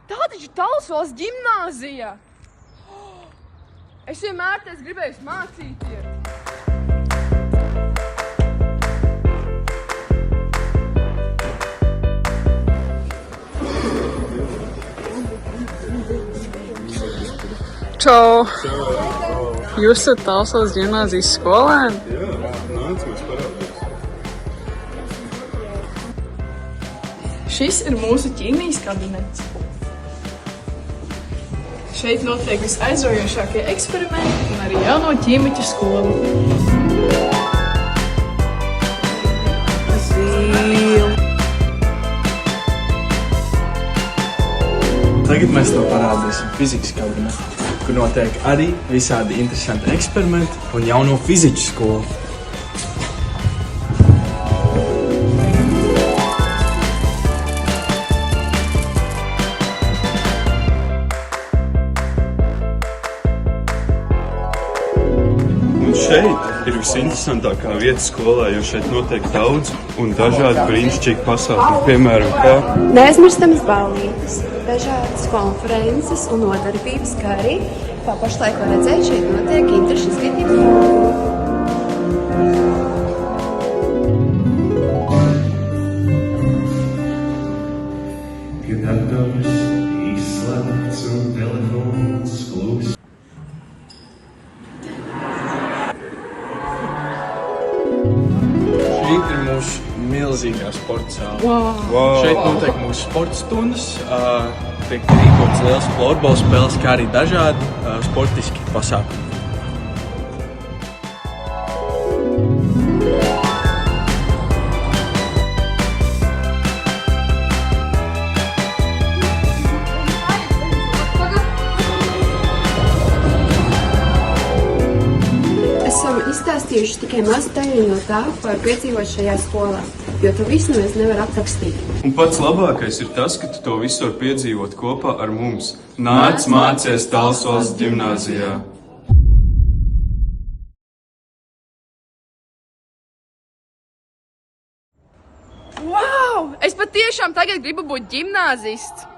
Tā taču Talsos ģimnāzija! Es vienmēr te gribēju mācīties. Čau! Jūs esat Talsos ģimnāzijas skolēni? Jā, nācamies parādīt. Šis ir mūsu ķīmijas kabinets. Šeit notiek visaizraujošākie eksperimenti un arī jauno ķīmiķu skolu. Tagad mēs to parādīsim fizikas kabinetā, kur notiek arī visādi interesanti eksperimenti un jauno fiziķu skolu. Un šeit ir visinteresantākā vieta skolā, jo šeit notiek daudz un dažādi brīnišķīgi pasākumi, piemēram, kā Neaizmirstamas ballītes, dažādas konferences un nodarbības, kā arī, kā pašlaik var redzēt, šeit notiek interešu izglītības programma. Kad dators izslēgts un telefons kluss. Šī ir mūsu milzīgā sporta zāle. wow. Šeit notiek mūsu sporta stundas, tiek rīkotas liels florbola spēles, kā arī dažādi sportiski pasākumi. Esam izstāstījuši tikai mazu daļu no tā, ko var piedzīvot šajā skolā, jo to visu mēs nevar aprakstīt. Un pats labākais ir tas, ka tu to visu var piedzīvot kopā ar mums. Nāc mācies Talsos ģimnāzijā! Wow! Es patiešām tagad gribu būt ģimnāzists!